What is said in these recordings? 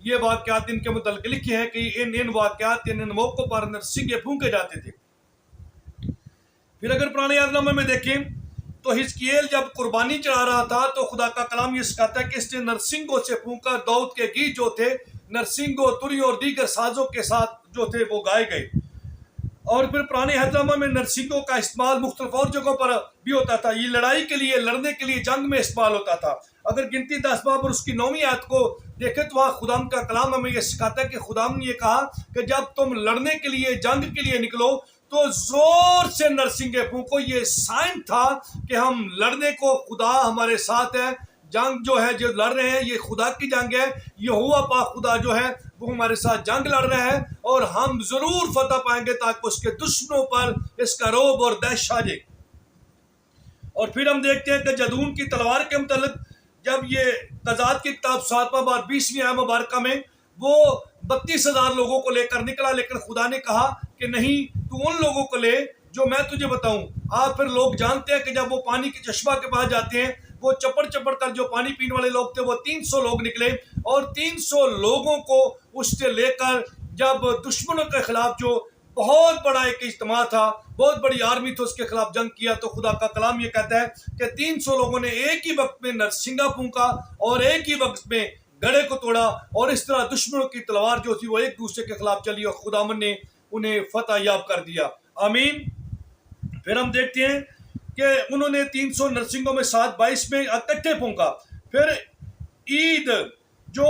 یہ واقعات ان کے متعلق لکھے ہیں کہ ان واقعات ان موقعوں پر نرسنگے پھونکے جاتے تھے۔ پھر اگر پرانے عہد نامے میں دیکھیں تو حزقیل جب قربانی چڑھا رہا تھا تو خدا کا کلام یہ سکھاتا ہے کہ اس نے نرسنگوں سے پھونکا، داؤد کے گیت جو تھے نرسنگوں، تریوں اور دیگر سازوں کے ساتھ جو تھے وہ گائے گئے۔ اور پھر پرانے عہد نامہ میں نرسنگوں کا استعمال مختلف اور جگہوں پر بھی ہوتا تھا۔ یہ لڑائی کے لیے، لڑنے کے لیے، جنگ میں استعمال ہوتا تھا۔ اگر گنتی 10 باب اور اس کی 9ویں آیت کو دیکھیں تو وہاں خداوند کا کلام ہمیں یہ سکھاتا ہے کہ خداوند نے یہ کہا کہ جب تم لڑنے کے لیے، جنگ کے لیے نکلو تو زور سے نرسنگے پھونکو۔ یہ سائن تھا کہ ہم لڑنے کو، خدا ہمارے ساتھ ہے، جنگ جو ہے جو لڑ رہے ہیں یہ خدا کی جنگ ہے، یہوہ پاک خدا جو ہے وہ ہمارے ساتھ جنگ لڑ رہا ہے اور ہم ضرور فتح پائیں گے تاکہ اس کے دشمنوں پر اس کا رعب اور دہشت آ جائے۔ اور پھر ہم دیکھتے ہیں کہ جدون کی تلوار کے متعلق جب یہ تزاد کی کتاب 7واں باب 20ویں آیت مبارکہ میں وہ 32,000 لوگوں کو لے کر نکلا، لیکن خدا نے کہا کہ نہیں، تو ان لوگوں کو لے جو میں تجھے بتاؤں۔ آپ پھر لوگ جانتے ہیں کہ جب وہ پانی کے چشمہ کے پاس جاتے ہیں، وہ چپڑ چپڑ کر جو پانی پینے والے لوگ تھے وہ 300 لوگ نکلے، اور 300 لوگوں کو اس سے لے کر جب دشمنوں کے خلاف جو بہت بڑا ایک اجتماع تھا، بہت بڑی آرمی تھی، اس کے خلاف جنگ کیا، تو خدا کا کلام یہ کہتا ہے کہ 300 لوگوں نے ایک ہی وقت میں نرسنگا پھونکا اور ایک ہی وقت میں گڑھے کو توڑا، اور اس طرح دشمنوں کی تلوار جو تھی وہ ایک دوسرے کے خلاف چلی اور خداوند نے انہیں فتح یاب کر دیا۔ آمین۔ پھر ہم دیکھتے ہیں کہ انہوں نے 300 نرسنگوں میں 7:22 میں اکٹھے پھونکا۔ پھر عید جو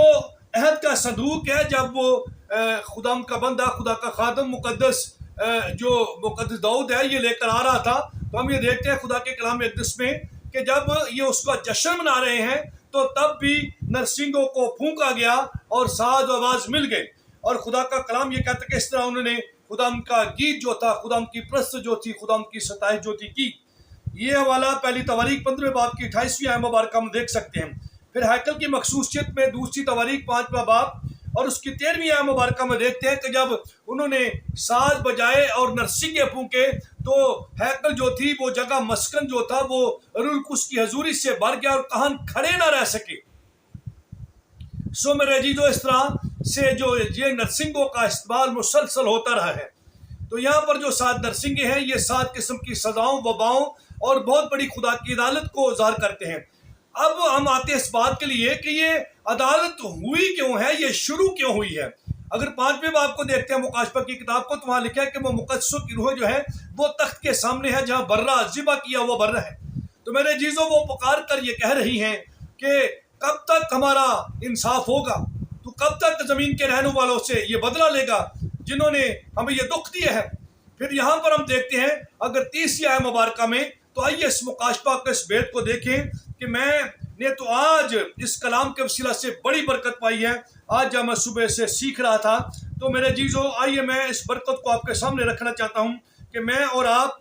عہد کا صندوق ہے، جب وہ خدا کا بندہ، خدا کا خادم مقدس جو مقدس داؤد ہے یہ لے کر آ رہا تھا، تو ہم یہ دیکھتے ہیں خدا کے کلام اقدس میں کہ جب یہ اس کا جشن منا رہے ہیں تو تب بھی نرسنگوں کو پھونکا گیا اور ساز و آواز مل گئے، اور خدا کا کلام یہ کہتا ہے کہ اس طرح انہوں نے خدا کا گیت جو تھا، خدا کی پرست جو تھی، خدا کی ستائش جو تھی کی۔ یہ حوالہ پہلی تواریخ 15 باب کی 28ویں آیت مبارکہ ہم دیکھ سکتے ہیں۔ پھر ہیکل کی مخصوصیت میں دوسری تواریخ 5واں باب اور اس کی 13ویں آیت مبارکہ میں دیکھتے ہیں کہ جب انہوں نے ساز بجائے اور نرسنگے پھونکے تو ہیکل جو تھی وہ جگہ، مسکن جو تھا وہ روح القدس کی حضوری سے بھر گیا اور کہاں کھڑے نہ رہ سکے۔ سو میرے عزیزو، اس طرح سے جو یہ نرسنگوں کا استعمال مسلسل ہوتا رہا ہے۔ تو یہاں پر جو 7 نرسنگے ہیں یہ 7 قسم کی سزاؤں، وباؤں اور بہت بڑی خدا کی عدالت کو ظاہر کرتے ہیں۔ اب ہم آتے ہیں اس بات کے لیے کہ یہ عدالت ہوئی کیوں ہے، یہ شروع کیوں ہوئی ہے۔ اگر 5ویں باب کو دیکھتے ہیں مکاشفہ کی کتاب کو، تو وہاں لکھا ہے کہ وہ مقدسوں کی روح جو ہے وہ تخت کے سامنے ہے جہاں برہ ذبح کیا ہوا برہ ہے۔ تو میرے عزیزوں، وہ پکار کر یہ کہہ رہی ہیں کہ کب تک ہمارا انصاف ہوگا، تو کب تک زمین کے رہنے والوں سے یہ بدلہ لے گا جنہوں نے ہمیں یہ دکھ دیا ہے۔ پھر یہاں پر ہم دیکھتے ہیں اگر 30 آیت مبارکہ میں، تو آئیے اس مکاشفہ کے اس بیت کو دیکھیں کہ میں نے تو آج اس کلام کے وسیلہ سے بڑی برکت پائی ہے۔ آج جب میں صبح سے سیکھ رہا تھا تو میرے عزیزو، آئیے میں اس برکت کو آپ کے سامنے رکھنا چاہتا ہوں کہ میں اور آپ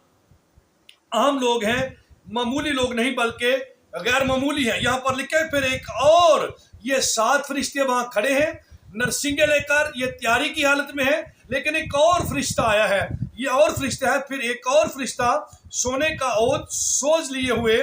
عام لوگ ہیں، معمولی لوگ نہیں بلکہ غیر معمولی ہیں۔ یہاں پر لکھا ہے پھر ایک اور، یہ 7 فرشتے وہاں کھڑے ہیں نرسنگے لے کر، یہ تیاری کی حالت میں ہے، لیکن ایک اور فرشتہ آیا ہے، یہ اور فرشتہ ہے۔ پھر ایک اور فرشتہ سونے کا عود سوز لیے ہوئے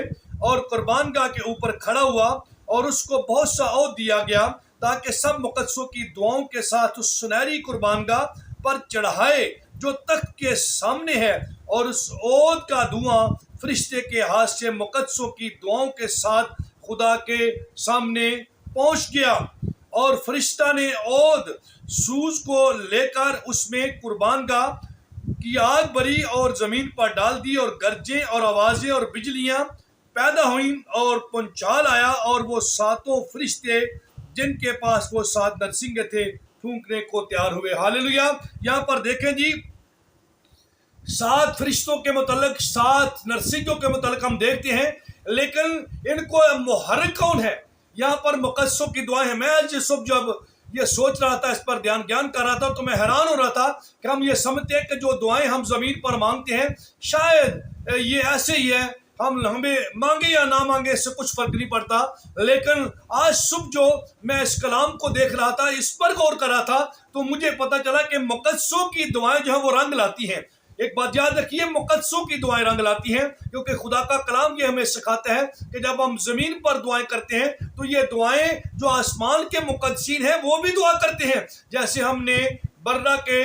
اور قربان گاہ کے اوپر کھڑا ہوا، اور اس کو بہت سا عود دیا گیا تاکہ سب مقدسوں کی دعاؤں کے ساتھ اس سنہری قربان گاہ پر چڑھائے جو تخت کے سامنے ہے، اور اس عود کا دھواں فرشتے کے ہاتھ سے مقدسوں کی دعاؤں کے ساتھ خدا کے سامنے پہنچ گیا، اور فرشتہ نے عود سوز کو لے کر اس میں قربان گاہ کی آگ بری اور زمین پر ڈال دی، اور گرجیں اور آوازیں اور بجلیاں پیدا ہوئیں اور پنچال آیا، اور وہ 7 فرشتے جن کے پاس وہ 7 نرسنگے تھے پھونکنے کو تیار ہوئے۔ ہاللیلویہ۔ یہاں پر دیکھیں جی، 7 فرشتوں کے متعلق، 7 نرسنگوں کے متعلق ہم دیکھتے ہیں، لیکن ان کو محرک کون ہے؟ یہاں پر مقدسوں کی دعائیں ہیں۔ میں آج صبح جب یہ سوچ رہا تھا، اس پر گیان کر رہا تھا، تو میں حیران ہو رہا تھا کہ ہم یہ سمجھتے ہیں کہ جو دعائیں ہم زمین پر مانگتے ہیں شاید یہ ایسے ہی ہے، ہمیں مانگے یا نہ مانگے اس سے کچھ فرق نہیں پڑتا، لیکن آج صبح جو میں اس کلام کو دیکھ رہا تھا، اس پر غور کر رہا تھا، تو مجھے پتا چلا کہ مقدسوں کی دعائیں جو ہیں وہ رنگ لاتی ہیں۔ ایک بات یاد رکھیے، مقدسوں کی دعائیں رنگ لاتی ہیں، کیونکہ خدا کا کلام یہ ہمیں سکھاتا ہے کہ جب ہم زمین پر دعائیں کرتے ہیں تو یہ دعائیں جو آسمان کے مقدسین ہیں وہ بھی دعا کرتے ہیں. جیسے ہم نے برہ کے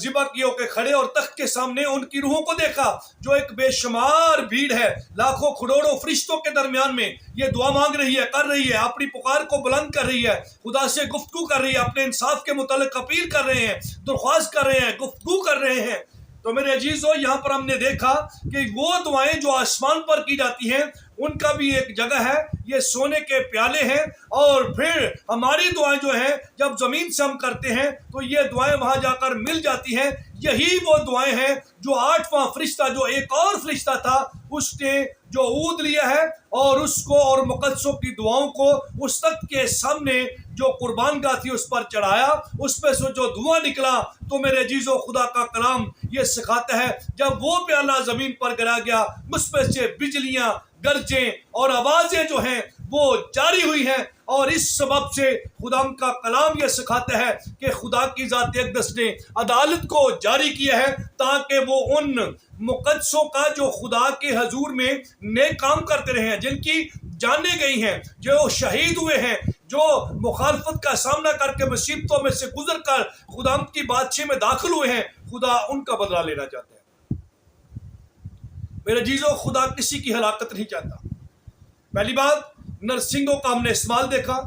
ذبح کیے کے کھڑے اور تخت کے سامنے ان کی روحوں کو دیکھا جو ایک بے شمار بھیڑ ہے، لاکھوں کروڑوں فرشتوں کے درمیان میں یہ دعا مانگ رہی ہے، کر رہی ہے، اپنی پکار کو بلند کر رہی ہے، خدا سے گفتگو کر رہی ہے، اپنے انصاف کے متعلق اپیل کر رہے ہیں، درخواست کر رہے ہیں، گفتگو کر رہے ہیں. تو میرے عزیزو، یہاں پر ہم نے دیکھا کہ وہ دعائیں جو آسمان پر کی جاتی ہیں ان کا بھی ایک جگہ ہے، یہ سونے کے پیالے ہیں. اور پھر ہماری دعائیں جو ہیں جب زمین سے ہم کرتے ہیں تو یہ دعائیں وہاں جا کر مل جاتی ہیں. یہی وہ دعائیں ہیں جو 8واں فرشتہ، جو ایک اور فرشتہ تھا، اس نے جو عود لیا ہے اور اس کو اور مقدسوں کی دعاؤں کو اس تخت کے سامنے جو قربان گاہ تھی اس پر چڑھایا، اس پہ سے جو دھواں نکلا. تو میرے عزیزو، خدا کا کلام یہ سکھاتا ہے جب وہ پیالہ زمین پر گرا گیا، اس پہ سے بجلیاں، گرجیں اور آوازیں جو ہیں وہ جاری ہوئی ہیں. اور اس سبب سے خدا کا کلام یہ سکھاتا ہے کہ خدا کی ذات اقدس نے عدالت کو جاری کیا ہے تاکہ وہ ان مقدسوں کا جو خدا کے حضور میں نیک کام کرتے رہے ہیں، جن کی جانیں گئی ہیں، جو شہید ہوئے ہیں، جو مخالفت کا سامنا کر کے مصیبتوں میں سے گزر کر خدا کی بادشاہی میں داخل ہوئے ہیں، خدا ان کا بدلہ لینا چاہتا ہے. میرے عزیزو، خدا کسی کی ہلاکت نہیں چاہتا. پہلی بات، نرسنگوں کا ہم نے استعمال دیکھا.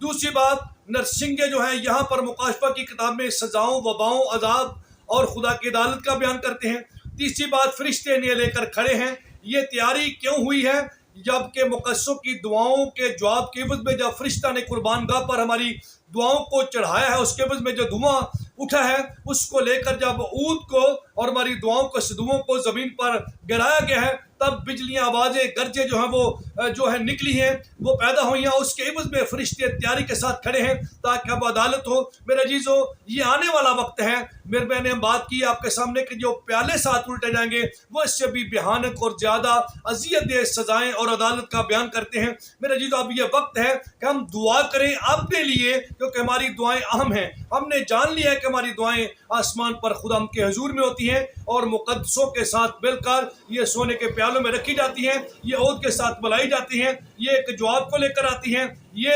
دوسری بات، نرسنگے جو ہیں یہاں پر مکاشفہ کی کتاب میں سزاؤں، وباؤں، عذاب اور خدا کی عدالت کا بیان کرتے ہیں. تیسری بات، فرشتے انہیں لے کر کھڑے ہیں. یہ تیاری کیوں ہوئی ہے؟ جبکہ مقدسوں کی دعاؤں کے جواب کے عوض میں جب فرشتہ نے قربان گاہ پر ہماری دعاؤں کو چڑھایا ہے، اس کے عوض میں جو دھواں اٹھا ہے اس کو لے کر جب عود کو اور ہماری دعاؤں کو صدوؤں کو زمین پر گرایا گیا ہے، تب بجلیاں، آوازیں، گرجیں جو ہیں وہ جو ہے نکلی ہیں، وہ پیدا ہوئی ہیں. اس کے عوض میں فرشتے تیاری کے ساتھ کھڑے ہیں تاکہ اب عدالت ہو. میرے عزیزو، یہ آنے والا وقت ہے. میرے میں نے بات کی آپ کے سامنے کہ جو پیالے ساتھ الٹے جائیں گے وہ اس سے بھی بھیانک اور زیادہ اذیت دہ سزائیں اور عدالت کا بیان کرتے ہیں. میرے عزیزو، اب یہ وقت ہے کہ ہم دعا کریں اپنے لیے، کیونکہ ہماری دعائیں اہم ہیں. ہم نے جان لیا ہے کہ ہماری دعائیں آسمان پر خدا کے حضور میں ہوتی ہیں اور مقدسوں کے ساتھ مل کر یہ سونے کے پیالوں میں رکھی جاتی ہیں، یہ عود کے ساتھ ملائی جاتی ہیں، یہ ایک جواب کو لے کر آتی ہیں، یہ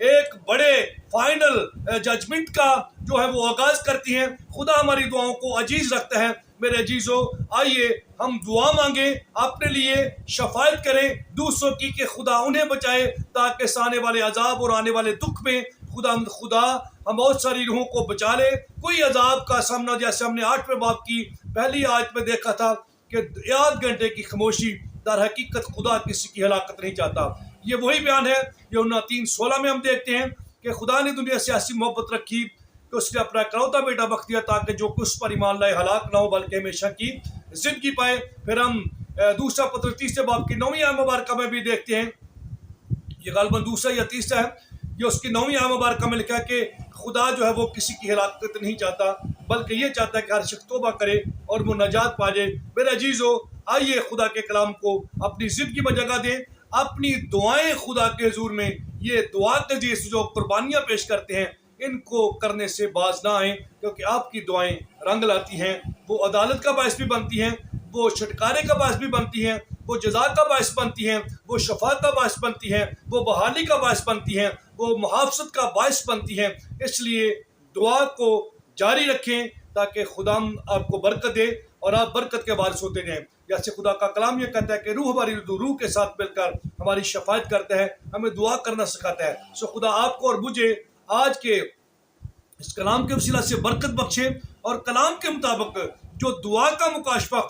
ایک بڑے فائنل ججمنٹ کا جو ہے وہ آغاز کرتی ہیں. خدا ہماری دعاؤں کو عزیز رکھتا ہے. میرے عزیزو، آئیے ہم دعا مانگیں، اپنے لیے شفاعت کریں دوسروں کی کہ خدا انہیں بچائے تاکہ آنے والے عذاب اور آنے والے دکھ میں خدا ہم بہت ساری روحوں کو بچا لے. کوئی عذاب کا سامنا، جیسے ہم نے 8ویں باب کی پہلی آیت میں دیکھا تھا کہ 8 گھنٹے کی خاموشی، در حقیقت خدا کسی کی ہلاکت نہیں چاہتا. یہ وہی بیان ہے یوحنا 3:16 میں ہم دیکھتے ہیں کہ خدا نے دنیا سے ایسی محبت رکھی کہ اس نے اپنا اکلوتا بیٹا بخش دیا تاکہ جو کچھ پر ایمان لائے ہلاک نہ ہو بلکہ ہمیشہ کی زندگی پائے. پھر ہم دوسرا پترس 3 باب کی 9ویں آیت مبارکہ میں بھی دیکھتے ہیں، یہ غالباً دوسرا یا تیسرا ہے، یہ اس کی 9ویں آیت مبارکہ میں لکھا ہے کہ خدا جو ہے وہ کسی کی ہلاکت نہیں چاہتا بلکہ یہ چاہتا ہے کہ ہر شخص توبہ کرے اور وہ نجات پا جائے. میرے عزیزو، آئیے خدا کے کلام کو اپنی زندگی میں جگہ دیں، اپنی دعائیں خدا کے حضور میں، یہ دعا کے ذریعے جو قربانیاں پیش کرتے ہیں ان کو کرنے سے باز نہ آئیں، کیونکہ آپ کی دعائیں رنگ لاتی ہیں. وہ عدالت کا باعث بھی بنتی ہیں، وہ چھٹکارے کا باعث بھی بنتی ہیں، وہ جزا کا باعث بنتی ہیں، وہ شفاعت کا باعث بنتی ہیں، وہ بحالی کا باعث بنتی ہیں، وہ محافظت کا باعث بنتی ہیں. اس لیے دعا کو جاری رکھیں تاکہ خدا آپ کو برکت دے اور آپ برکت کے وارث ہوتے جائیں. جیسے خدا کا کلام یہ کہتا ہے کہ روح ہماری روح کے ساتھ مل کر ہماری شفاعت کرتا ہے، ہمیں دعا کرنا سکھاتا ہے. سو خدا آپ کو اور مجھے آج کے اس کلام کے وسیلہ سے برکت بخشے اور کلام کے مطابق جو دعا کا مکاشفہ